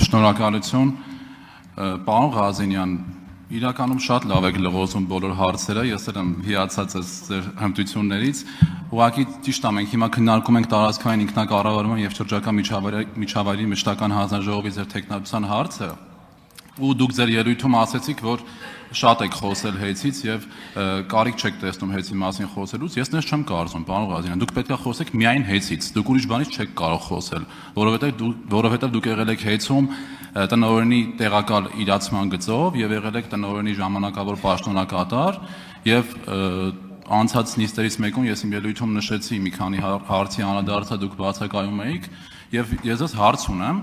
Շնորհակալություն, պարոն Ղազենյան, իրականում շատ լավ եք լղոզում բոլոր հարցերը, ես էլ եմ հիացած ձեր հմտություններից, ուղղակի ճիշտ է, մենք հիմա քննարկում ենք տարածքային ինքնակառավարման եւ շրջակա միջավայրի մշտական հանձնաժողովի ձեր թեկնածության հարցը, ու դուք ձեր ելույթում ասեցիք, որ շատ եք խոսել հեծից եւ կարիք չեք տեսնում հեծի մասին խոսելուց, ես նես չեմ կարծում, պարոն Ղազենյան, դուք պետք է խոսեք միայն հեծից, դուք ուրիշ բանից չեք կարող խոսել, որովհետեւ դուք եղել եք հեծում տնօրենի տեղակալ իրացման գծով եւ եղել եք տնօրենի ժամանակավոր պաշտոնակատար եւ անցած նիստերից մեկում ես իմ ելույթում նշեցի մի քանի հարցի անդրադարձա դուք բացակայում եք եւ ես ես հարց ունեմ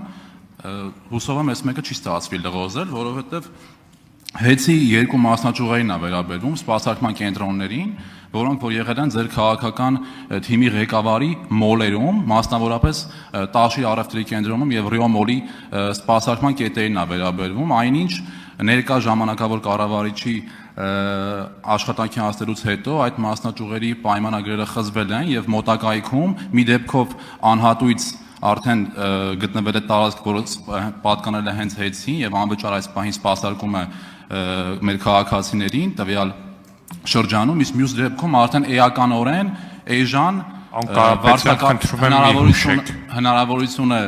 հուսով եմ այս մեկը չի ստացվի լղոզել, որովհետեւ Հեծի երկու մասնաճյուղերին է վերաբերվում սպասարկման կենտրոններին, որոնք որ եղել են ձեր քաղաքական թիմի ղեկավարի մոլերում, մասնավորապես Տաշիր առևտրի կենտրոնում եւ Ռիո մոլի սպասարկման կետերին է վերաբերվում, այնինչ ներկա ժամանակավոր կառավարիչի աշխատանքի անցնելուց հետո այդ մասնաճյուղերի պայմանագրերը խզվել են եւ մոտակայքում մի դեպքով անհատույց արդեն գտնվել է տարածք, որը պատկանել է հենց հեծին եւ անվճար այս պահին սպասարկում է մեր քաղաքացիներին տվյալ շրջանում, իսկ մյուս դեպքում արդեն էականորեն էժան հնարավորություն է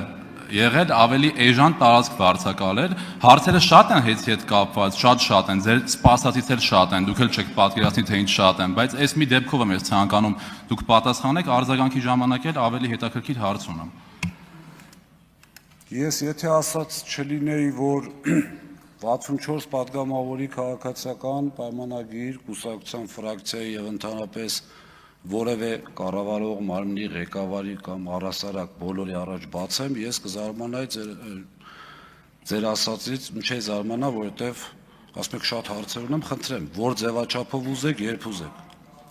եղել ավելի էժան տարածք վարձակալել, հարցերը շատ են հեծի հետ կապված, շատ են, ձեր սպասածից էլ շատ են, դուք էլ չեք պատկերացնի թե ինչ շատ են, բայց այս մի դեպքով եմ ես ցանկանում դուք պատասխանեք, արձագանքի ժամանակ էլ ավելի հետաքրքիր հարց ունեմ։ Ես եթե ասած չլինեի, որ 64 պատգամավորի քաղաքացիական պայմանագիր կուսակցության ֆրակցիայի եւ ընդհանրապես որևէ կառավարող մարմնի ղեկավարի կամ առհասարակ բոլորի առաջ բացեմ, ես կզարմանայի ձեր ասածից, չէ զարմանա, որովհետեւ ասում եք շատ հարցեր ունեմ, խնդրեմ, որ ձևաչափով ուզեք, երբ ուզեք։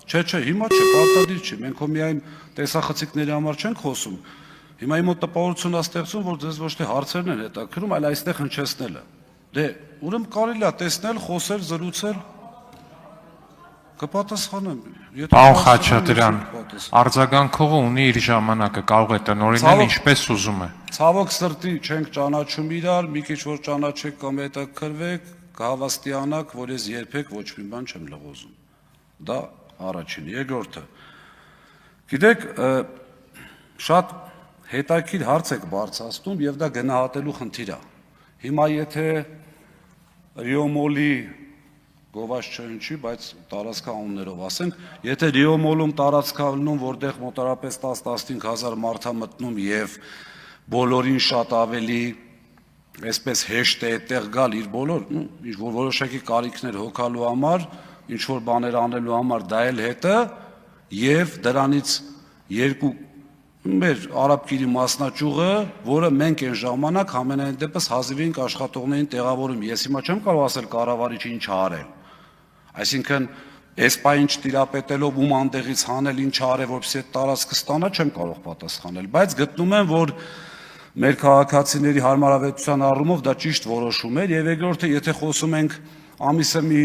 Չէ, հիմա չէ, պարտադիր չի, մենք հո միայն տեսախցիկների համար չենք խոսում։ Հիմա իմ մոտ տպավորություն է ստեղծում, որ ձեզ ոչ թե հարցերն են հետաքրքրում, այլ այստեղ հնչեցնելը։ Դե, ուրեմն կարելի է տեսնել, խոսել, զրուցել։ Կպատասխանեմ։ Պարոն Խաչատրյան, արձագանքողը ունի իր ժամանակը, կարող է տնօրինել ինչպես ուզում է։ Ցավոք սրտի չենք ճանաչում իրար, մի քիչ որ ճանաչեք կամ հետաքրքրվեք, կհավաստիանաք, որ ես երբեք ոչ մի բան չեմ լղոզում։ Դա առաջինը, երկրորդը։ Գիտեք, շատ հետաքրքիր հարց եք բարձրացնում եւ դա գնահատելու խնդիր է։ Հիմա եթե Ռիո մոլի գովազ չընչի, բայց տարածքանուններով ասենք, եթե Ռիո մոլում տարածք ալնում, որտեղ մոտարապես 10-15 հազար մարդ է մտնում եւ բոլորին շատ ավելի այսպես հեշտ է այդտեղ գալ իր բոլոր, ինչ որ որոշակի կարիքներ հոգալու համար, ինչ որ բաներ անելու համար դա էլ հետը եւ դրանից երկու մեր արաբկիրի մասնաճյուղը, որը մենք այն ժամանակ ամենայն դեպս հազիվ ենք աշխատողներին տեղավորում։ Ես հիմա չեմ կարող ասել կառավարիչը ինչ արել։ Այսինքն, այս պահին չտիրապետելով ում անդեղից հանել ինչ արել, որպեսզի այդ տարածքը ստանա, չեմ կարող պատասխանել, բայց գտնում եմ, որ մեր քաղաքացիների հարմարավետության առումով դա ճիշտ որոշում էր, եւ երկրորդը, եթե խոսում ենք ամիսը մի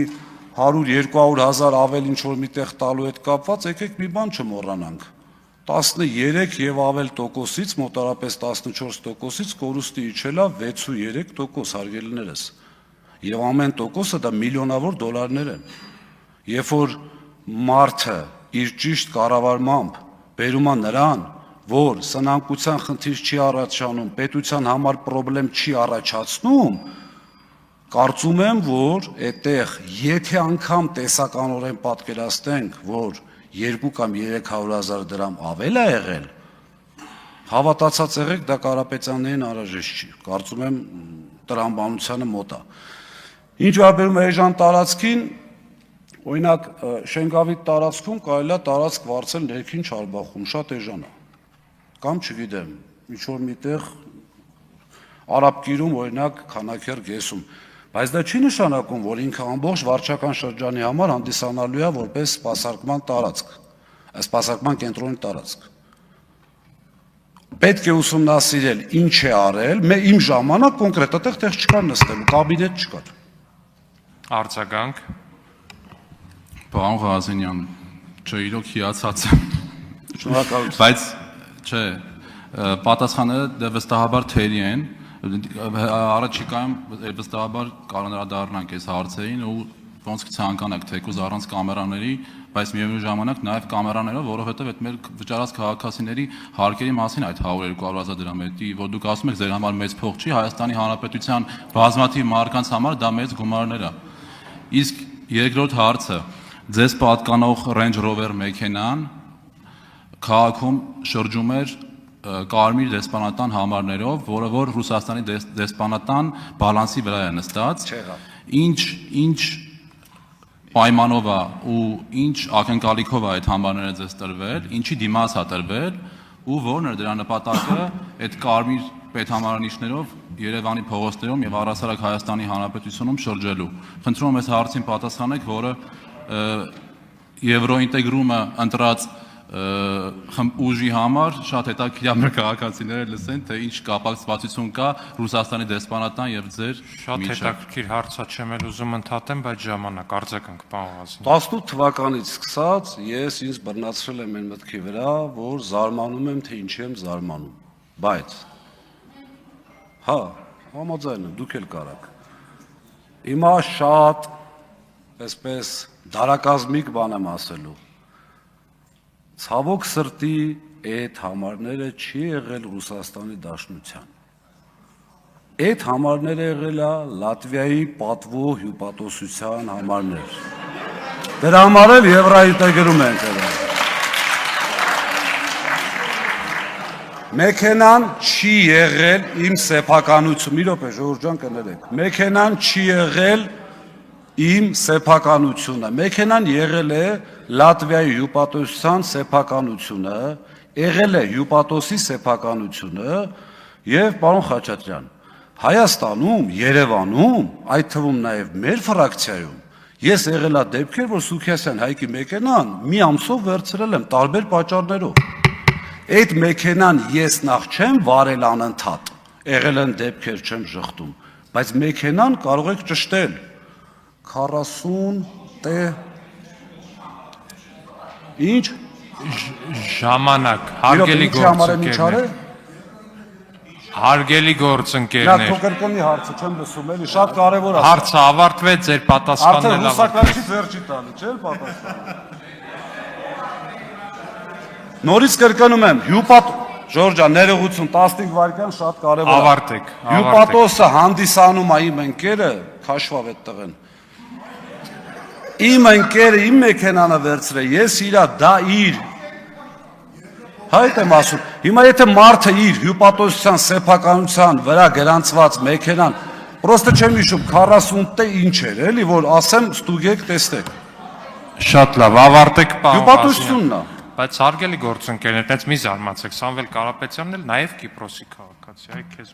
100-200 հազար ավել ինչ որ միտեղ տալու հետ կապված, եկեք մի բան չմոռանանք։ 13 եւ ավել տոկոսից, մոտարապես 14%-ից կորուստի իջել է 6.3%, հարգելիներս։ Եվ ամեն տոկոսը դա միլիոնավոր դոլարներ են։ Երբ որ մարդը իր ճիշտ կառավարմամբ բերում է նրան, որ սնանկության խնդիր չի առաջանում, պետության համար խնդրեմ չի առաջացնում, կարծում եմ, որ այդտեղ եթե անգամ տեսականորեն պատկերացնենք, որ 2 կամ 300 հազար դրամ ավել է եղել, հավատացած եղեք, դա Կարապետյաններին անհրաժեշտ չի, կարծում եմ տրամաբանությանը մոտ է։ Ինչ վերաբերում է էժան տարածքին, օրինակ Շենգավիթ տարածքում կարելի է տարածք վարձել ներքին Չարբախում, շատ էժան է։ Կամ չգիտեմ, ինչ որ միտեղ Արաբկիրում, օրինակ Քանաքեռ գեսում, բայց դա չի նշանակում, որ ինքը ամբողջ վարչական շրջանի համար հանդիսանալու է որպես սպասարկման տարածք, սպասարկման կենտրոնի տարածք։ Պետք է ուսումնասիրել ինչ է արել, իմ ժամանակ կոնկրետ այդտեղ չկար նստելու, կաբինետ չկար։ Արձագանք։ Պարոն Ղազենյան, չէ, իրոք հիացած եմ։ Շնորհակալություն։ Բայց չէ, պատասխանները դե վստահաբար թերի են, Առաջիկայում վստահաբար կանդրադառնանք այս հարցերին ու ոնց կցանկանաք թեկուզ առանց կամերաների, բայց միևնույն ժամանակ նաև կամերաներով, որովհետև այդ մեր վճարած քաղաքացիների հարկերի մասին այդ 100-200 դրամ էդի, որ դուք ասում եք ձեր համար մեծ փող չի, Հայաստանի Հանրապետության բազմաթիվ մարդկանց համար դա մեծ գումարներ է։ Իսկ երկրորդ հարցը, ձեզ պատկանող Range Rover մեքենան քաղաքում շրջում էր կարմիր դեսպանատան համարներով, որը որ Ռուսաստանի դեսպանատան բալանսի վրա է նստած, ինչ պայմանով է ու ինչ ակնկալիքով է այդ համարները ձեզ տրվել, ինչի դիմաց է տրվել ու որն է դրա նպատակը այդ կարմիր պետհամարանիշներով Երևանի փողոցներում եւ առհասարակ Հայաստանի Հանրապետությունում շրջելու։ Խնդրում եմ այս հարցին պատասխանեք, որը եվրոինտեգրումը ընտրած ուժի համար շատ հետաքրքիր է մեր քաղաքացիները լսեն, թե ինչ կապակցվածություն կա Ռուսաստանի դեսպանատան եւ ձեր Շատ հետաքրքիր հարց է, չեմ էլ ուզում ընդհատեմ, բայց ժամանակ արձագանք, պարոն Ղազարյան։ 18 թվականից սկսած ես ինձ բռնացրել եմ այն մտքի վրա, որ զարմանում եմ, թե ինչի եմ զարմանում, բայց հա, համաձայն եմ, դուք էլ կարաք։ Հիմա շատ այսպես դարակազմիկ բան եմ ասելու։ Ցավոք սրտի այդ համարները չի եղել Ռուսաստանի Դաշնության։ Այդ համարները եղել է Լատվիայի պատվո հյուպատոսության համարներ։ Դրա համար էլ եվրոինտեգրում ենք եղել։ Մեքենան չի եղել իմ սեփականություն, մի րոպե Ժորժ ջան կներեք։ Մեքենան չի եղել իմ սեփականությունը, մեքենան եղել է Լատվիայի հյուպատոսության սեփականությունը, եղել է հյուպատոսի սեփականությունը եւ պարոն Խաչատրյան, Հայաստանում, Երևանում, այդ թվում նաեւ մեր ֆրակցիայում ես եղել է դեպքեր, որ Սուքիասյան Հայկի մեքենան մի ամսով վերցրել եմ տարբեր պատճառներով։ Այդ մեքենան ես նախ չեմ վարել անընդհատ, եղել են դեպքեր չեմ շղթում, բայց մեքենան կարող եք ճշտել 40 տե Ինչ ժամանակ, հարգելի գործընկերներ։ Հարգելի գործընկերներ։ Նա կրկնի հարցը չեմ լսում, էլի շատ կարևոր է։ Հարցը ավարտվեց, ձեր պատասխանն էլ ավարտվեց։ Արդեն հուսակարչի վերջի տալի, չէ՞ պատասխանը։ Նորից կրկնում եմ, Ժորժ ջան, ներողություն, 15 վայրկյան շատ կարևոր է։ Ավարտեք։ Հյուպատոսը հանդիսանում է իմ ընկերը, քաշվավ այդ տղեն։ Իմ ընկերը իմ մեքենանը վերցրել, ես իրա դա իր հայտ եմ ասում, հիմա եթե մարդը իր հյուպատոսության սեփականության վրա գրանցված մեքենան, պրոստը չեմ հիշում 40 տե ինչ էր, էլի, որ ասեմ ստուգեք, տեստեք։ Շատ լավ, ավարտեք պարոն Հյուպատոսությունն է։ Բայց հարգելի գործընկերներ, այդպես մի զարմացեք, Սամվել Կարապետյանն էլ նաև Կիպրոսի քաղաքացի է, քեզ